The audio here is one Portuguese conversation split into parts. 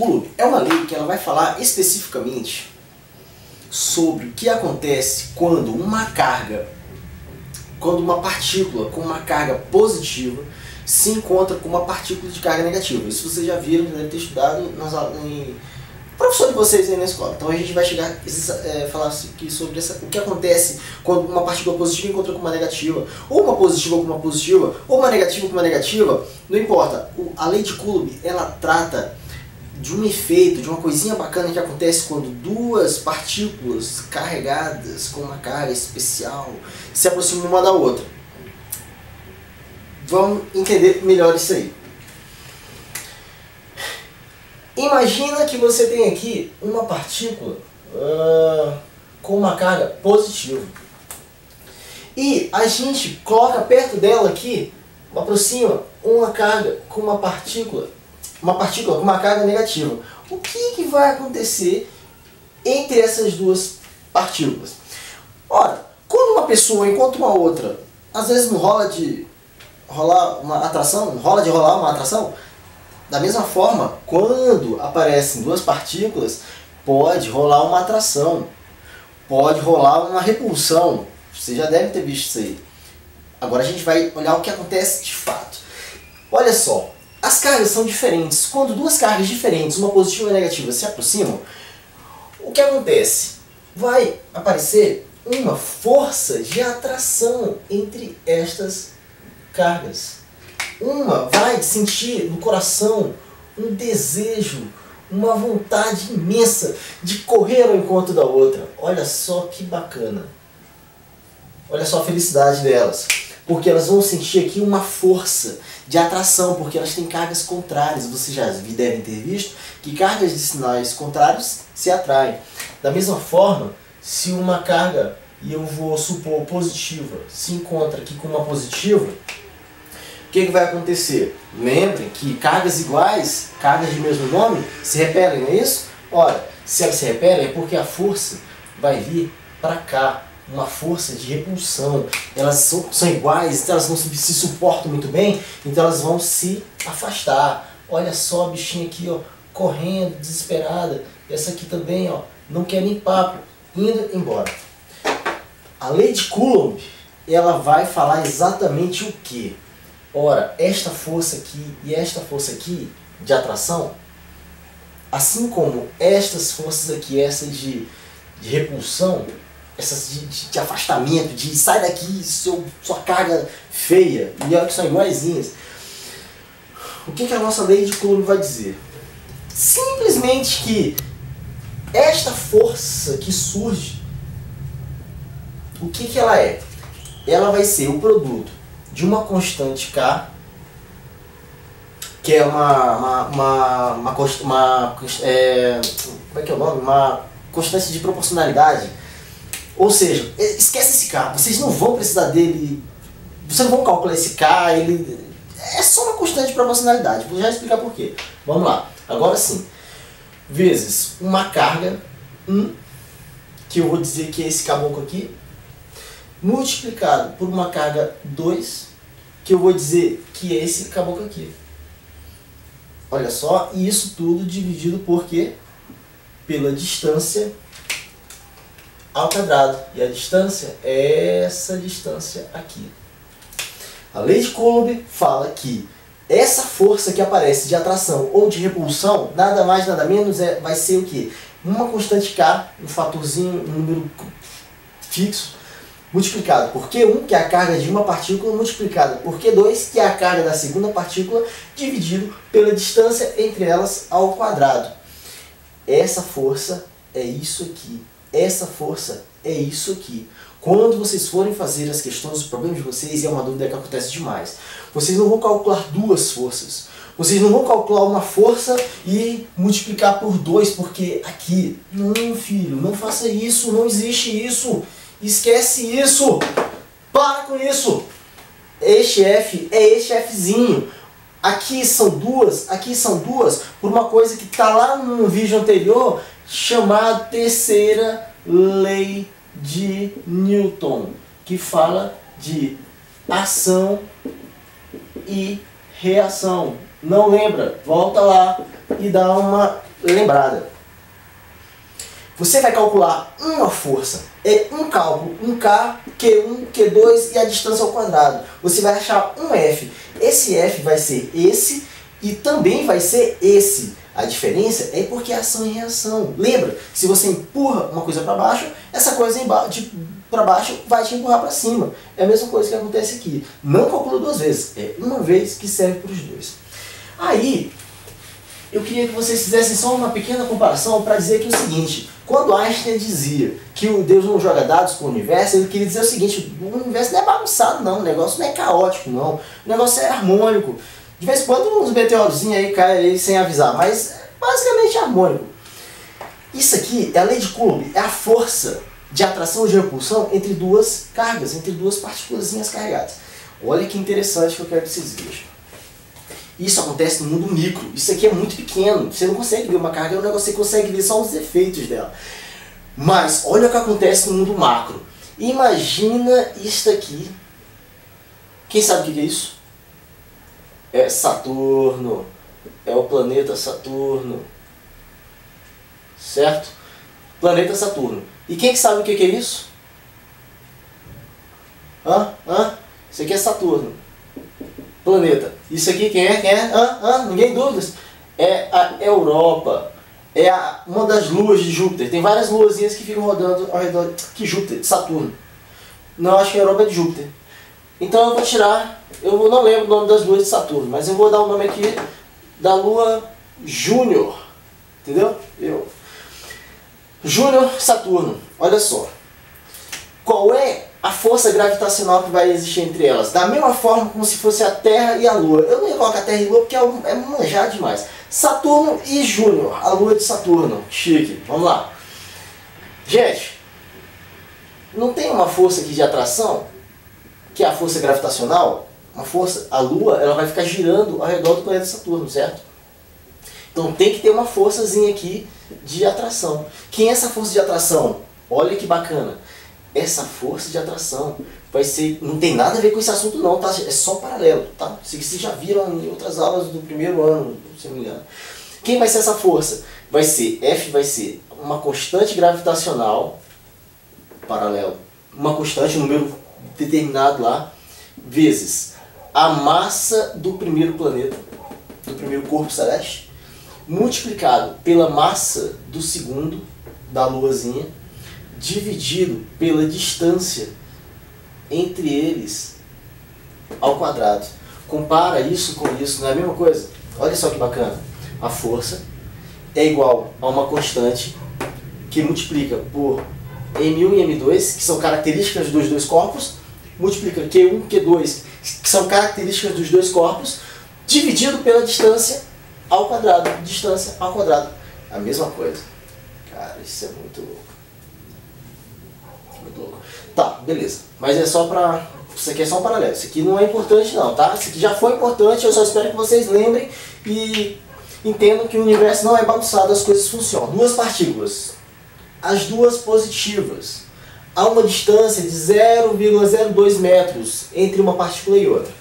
Coulomb é uma lei que ela vai falar especificamente sobre o que acontece quando uma partícula com uma carga positiva se encontra com uma partícula de carga negativa. Isso vocês já viram, já devem ter estudado nas aulas, professor de vocês aí na escola. Então a gente vai chegar a falar aqui sobre o que acontece quando uma partícula positiva encontra com uma negativa, ou uma positiva com uma positiva, ou uma negativa com uma negativa, não importa. A lei de Coulomb, ela trata de um efeito, de uma coisinha bacana que acontece quando duas partículas carregadas com uma carga especial se aproximam uma da outra. Vamos entender melhor isso aí. Imagina que você tem aqui uma partícula com uma carga positiva. E a gente coloca perto dela aqui, aproxima uma carga com uma partícula com uma carga negativa. O que vai acontecer entre essas duas partículas? Ora, quando uma pessoa encontra uma outra, às vezes não rola de rolar uma atração? Da mesma forma, quando aparecem duas partículas, pode rolar uma atração, pode rolar uma repulsão. Você já deve ter visto isso aí. Agora a gente vai olhar o que acontece de fato. Olha só, as cargas são diferentes. Quando duas cargas diferentes, uma positiva e uma negativa, se aproximam, o que acontece? Vai aparecer uma força de atração entre estas cargas. Uma vai sentir no coração um desejo, uma vontade imensa de correr ao encontro da outra. Olha só que bacana. Olha só a felicidade delas. Porque elas vão sentir aqui uma força de atração, porque elas têm cargas contrárias. Vocês já devem ter visto que cargas de sinais contrários se atraem. Da mesma forma, se uma carga, e eu vou supor positiva, se encontra aqui com uma positiva, o que vai acontecer? Lembrem que cargas iguais, cargas de mesmo nome, se repelem, não é isso? Ora, se elas se repelem é porque a força vai vir para cá, uma força de repulsão. Elas são iguais, elas não se suportam muito bem, então elas vão se afastar. Olha só a bichinha aqui, ó, correndo, desesperada. Essa aqui também, ó, não quer nem papo, indo embora. A lei de Coulomb, ela vai falar exatamente o que? Ora, esta força aqui e esta força aqui de atração, assim como estas forças aqui, essas de repulsão, essas de afastamento, de sai daqui, sua carga feia, e olha que são iguaizinhas. O que a nossa lei de Coulomb vai dizer? Simplesmente que esta força que surge, o que ela é? Ela vai ser o produto de uma constante K, que é uma constante de proporcionalidade. Ou seja, esquece esse K, vocês não vão precisar dele, vocês não vão calcular esse K, ele é só uma constante de proporcionalidade. Vou já explicar por quê. Vamos lá, agora sim. Vezes uma carga 1, que eu vou dizer que é esse caboclo aqui, multiplicado por uma carga 2, que eu vou dizer que é esse caboclo aqui. Olha só, e isso tudo dividido por quê? Pela distância ao quadrado. E a distância é essa distância aqui. A lei de Coulomb fala que essa força que aparece de atração ou de repulsão, nada mais nada menos, vai ser o quê? Uma constante K, um fatorzinho, um número fixo, multiplicado por Q1, que é a carga de uma partícula, multiplicada por Q2, que é a carga da segunda partícula, dividido pela distância entre elas ao quadrado. Essa força é isso aqui. Essa força é isso aqui. Quando vocês forem fazer as questões, os problemas de vocês, e é uma dúvida que acontece demais, vocês não vão calcular duas forças. Vocês não vão calcular uma força e multiplicar por 2, porque aqui, não filho, não faça isso, não existe isso. Esquece isso! Para com isso! Este F é este Fzinho. Aqui são duas por uma coisa que está lá no vídeo anterior, chamado terceira lei de Newton, que fala de ação e reação. Não lembra? Volta lá e dá uma lembrada. Você vai calcular uma força, é um cálculo, um K, Q1, Q2 e a distância ao quadrado. Você vai achar um F. Esse F vai ser esse e também vai ser esse. A diferença é porque é ação e reação. Lembra, se você empurra uma coisa para baixo, essa coisa para baixo vai te empurrar para cima. É a mesma coisa que acontece aqui. Não calcula duas vezes, é uma vez que serve para os dois. Aí, eu queria que vocês fizessem só uma pequena comparação para dizer que é o seguinte: quando Einstein dizia que o Deus não joga dados com o universo, ele queria dizer o seguinte: o universo não é bagunçado não, o negócio não é caótico não, o negócio é harmônico. De vez em quando uns meteorozinhos aí caem aí sem avisar, mas basicamente é harmônico. Isso aqui é a lei de Coulomb, é a força de atração e de repulsão entre duas cargas, entre duas partículas carregadas. Olha que interessante que eu quero que vocês vejam. Isso acontece no mundo micro. Isso aqui é muito pequeno. Você não consegue ver uma carga, é um negócio que você consegue ver só os efeitos dela. Mas olha o que acontece no mundo macro. Imagina isso aqui. Quem sabe o que é isso? É Saturno. É o planeta Saturno. Certo? Planeta Saturno. E quem que sabe o que é isso? Isso aqui é Saturno. Planeta. Isso aqui quem é? Quem é? Ninguém dúvida. É a Europa. É uma das luas de Júpiter. Tem várias luazinhas que ficam rodando ao redor de Júpiter, de Saturno. Não, acho que a Europa é de Júpiter. Então eu vou tirar, eu não lembro o nome das luas de Saturno, mas eu vou dar o nome aqui da lua Júnior. Entendeu? Júnior, Saturno. Olha só. Qual é a força gravitacional que vai existir entre elas? Da mesma forma como se fosse a Terra e a Lua. Eu não ia colocar Terra e Lua porque é manjar demais. Saturno e Júnior, a Lua de Saturno. Chique. Vamos lá. Gente, não tem uma força aqui de atração, que é a força gravitacional? Uma força, a Lua, ela vai ficar girando ao redor do planeta Saturno, certo? Então tem que ter uma forçazinha aqui de atração. Quem é essa força de atração? Olha que bacana. Essa força de atração vai ser, não tem nada a ver com esse assunto não, tá? É só paralelo, tá? Vocês já viram em outras aulas do primeiro ano, se não me engano. Quem vai ser essa força? Vai ser, F vai ser uma constante gravitacional, paralelo, uma constante, um número determinado lá, vezes a massa do primeiro planeta, do primeiro corpo celeste, multiplicado pela massa do segundo, da luazinha, dividido pela distância entre eles ao quadrado. Compara isso com isso, não é a mesma coisa? Olha só que bacana. A força é igual a uma constante que multiplica por M1 e M2, que são características dos dois corpos, multiplica Q1 e Q2, que são características dos dois corpos, dividido pela distância ao quadrado. Distância ao quadrado. A mesma coisa. Cara, isso é muito louco. Muito louco. Tá, beleza. Mas é só pra... Isso aqui é só um paralelo. Isso aqui não é importante não, tá? Isso aqui já foi importante, eu só espero que vocês lembrem e entendam que o universo não é bagunçado, as coisas funcionam. Duas partículas. As duas positivas. Há uma distância de 0,02 metros entre uma partícula e outra.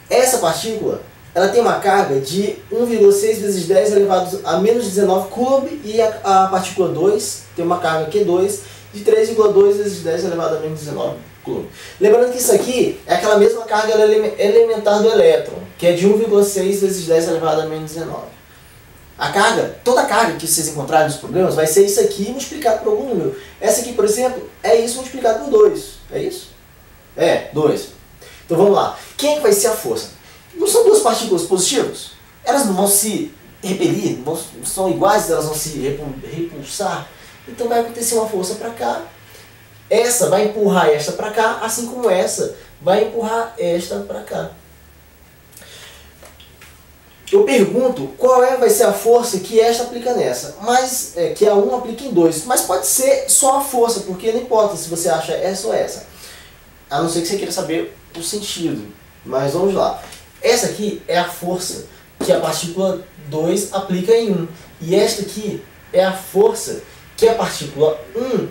Essa partícula, ela tem uma carga de 1,6 vezes 10 elevado a menos 19 Coulomb e a partícula 2 tem uma carga Q2 de 3,2 vezes 10 elevado a menos 19 Coulomb. Lembrando que isso aqui é aquela mesma carga elementar do elétron, que é de 1,6 vezes 10 elevado a menos 19. A carga, toda a carga que vocês encontrarem nos problemas vai ser isso aqui multiplicado por algum número. Essa aqui, por exemplo, é isso multiplicado por 2. É isso? É, 2. Então vamos lá. Quem é que vai ser a força? Não são duas partículas positivas? Elas não vão se repelir, não são iguais, elas vão se repulsar. Então vai acontecer uma força para cá. Essa vai empurrar esta para cá, assim como essa vai empurrar esta para cá. Eu pergunto qual vai ser a força que esta aplica nessa, mas que a 1 aplica em 2. Mas pode ser só a força, porque não importa se você acha essa ou essa. A não ser que você queira saber o sentido. Mas vamos lá. Essa aqui é a força que a partícula 2 aplica em 1. E esta aqui é a força que a partícula 1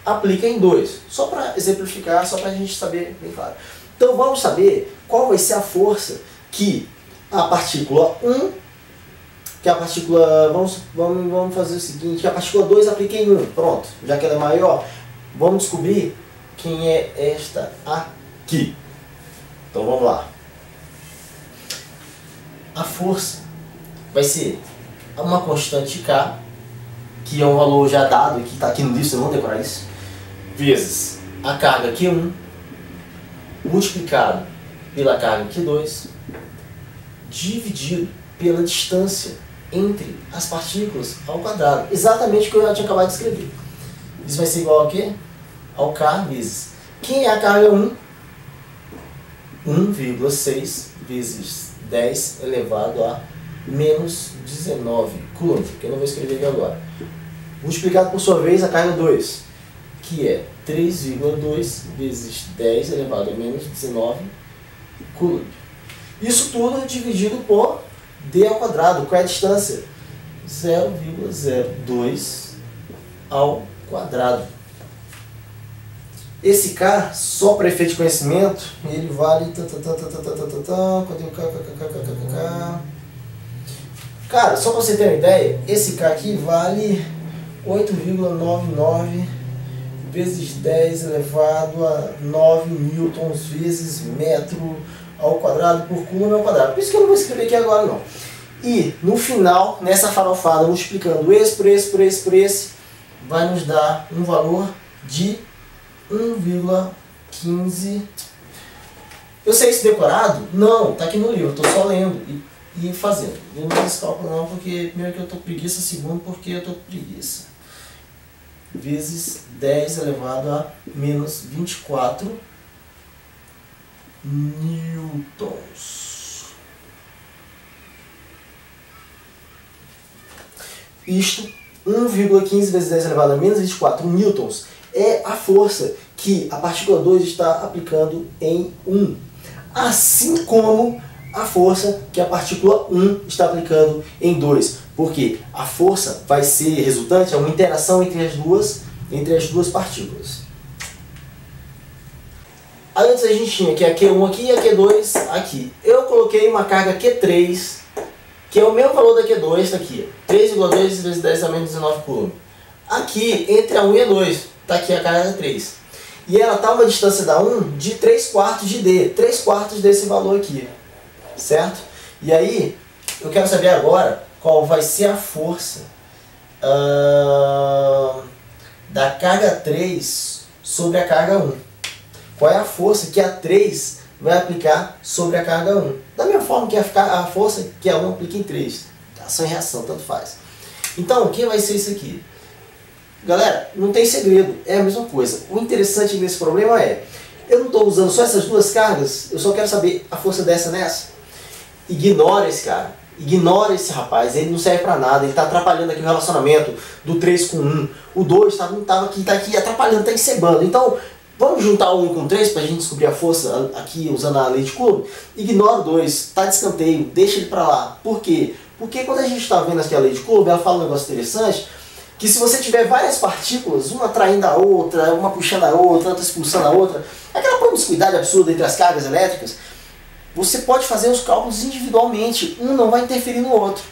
aplica em 2. Só para exemplificar, só para a gente saber bem claro. Então vamos saber qual vai ser a força que a partícula 1 que a partícula, vamos fazer o seguinte, que a partícula 2 aplica em 1, pronto, já que ela é maior, vamos descobrir quem é esta aqui. Então vamos lá. A força vai ser uma constante K, que é um valor já dado, que está aqui no livro, vocês vão decorar isso, vezes a carga Q1, multiplicado pela carga Q2, dividido pela distância entre as partículas ao quadrado. Exatamente o que eu já tinha acabado de escrever. Isso vai ser igual a quê? Ao K vezes. Quem é a carga 1? 1,6 vezes 10 elevado a menos 19 coulombs, que eu não vou escrever aqui agora. Multiplicado por sua vez a carga 2, que é 3,2 vezes 10 elevado a menos 19 coulombs. Isso tudo dividido por d ao quadrado, qual é a distância? 0,02 ao quadrado. Esse K, só para efeito de conhecimento, ele vale... Cadê o K? Cara, só para você ter uma ideia, esse K aqui vale 8,99 vezes 10 elevado a 9 newtons vezes metro ao quadrado por coulomb ao quadrado. Por isso que eu não vou escrever aqui agora não. E no final, nessa farofada, multiplicando esse por esse por esse por esse, vai nos dar um valor de 1,15. Eu sei isso decorado? Não, tá aqui no livro, eu tô só lendo e fazendo. Eu não fiz esse cálculo não, porque primeiro que eu tô com preguiça, segundo porque eu tô com preguiça. Vezes 10 elevado a menos 24 newtons. Isto, 1,15 vezes 10 elevado a menos 24 newtons, é a força que a partícula 2 está aplicando em 1. Assim como a força que a partícula 1 está aplicando em 2. Porque a força vai ser resultante, é uma interação entre as duas partículas. Aí antes a gente tinha aqui a Q1 aqui e a Q2 aqui. Eu coloquei uma carga Q3, que é o mesmo valor da Q2, está aqui. 3,2 vezes 10 a menos 19 coulomb. Aqui, entre a 1 e a 2, está aqui a carga 3. E ela está a uma distância da 1 de 3/4 de D. 3/4 desse valor aqui. Certo? E aí, eu quero saber agora qual vai ser a força da carga 3 sobre a carga 1. Qual é a força que a 3 vai aplicar sobre a carga 1. Da mesma forma que a força que a 1 aplica em 3. Ação e reação, tanto faz. Então, o que vai ser isso aqui? Galera, não tem segredo, é a mesma coisa. O interessante nesse problema é, eu não estou usando só essas duas cargas, eu só quero saber a força dessa nessa. Ignora esse cara, ignora esse rapaz, ele não serve pra nada, ele está atrapalhando aqui o relacionamento do 3 com 1. O 2 tá aqui atrapalhando, está encebando. Então, vamos juntar o 1 com o 3 para a gente descobrir a força aqui usando a lei de Coulomb? Ignora o 2, está de escanteio, deixa ele para lá. Por quê? Porque quando a gente está vendo aqui a lei de Coulomb, ela fala um negócio interessante, que se você tiver várias partículas, uma atraindo a outra, uma puxando a outra expulsando a outra, aquela promiscuidade absurda entre as cargas elétricas, você pode fazer os cálculos individualmente, um não vai interferir no outro,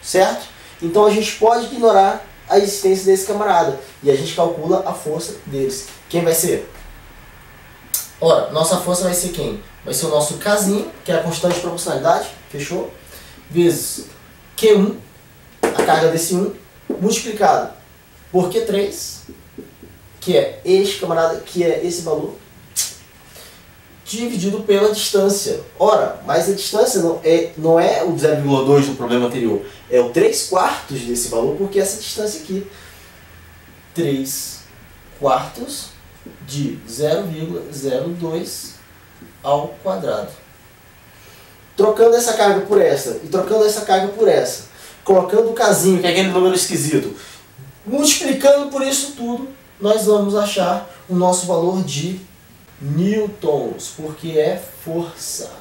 certo? Então a gente pode ignorar a existência desse camarada e a gente calcula a força deles. Quem vai ser? Ora, nossa força vai ser quem? Vai ser o nosso Kzinho, que é a constante de proporcionalidade, fechou? Vezes Q1, a carga desse 1, multiplicado por Q3, que é este camarada, que é esse valor, dividido pela distância. Ora, mas a distância não é o 0,2 do problema anterior, é o 3/4 desse valor, porque essa distância aqui, 3/4 de 0,02 ao quadrado. Trocando essa carga por essa, e trocando essa carga por essa, colocando o Kzinho, que é aquele número esquisito, multiplicando por isso tudo, nós vamos achar o nosso valor de newtons, porque é força.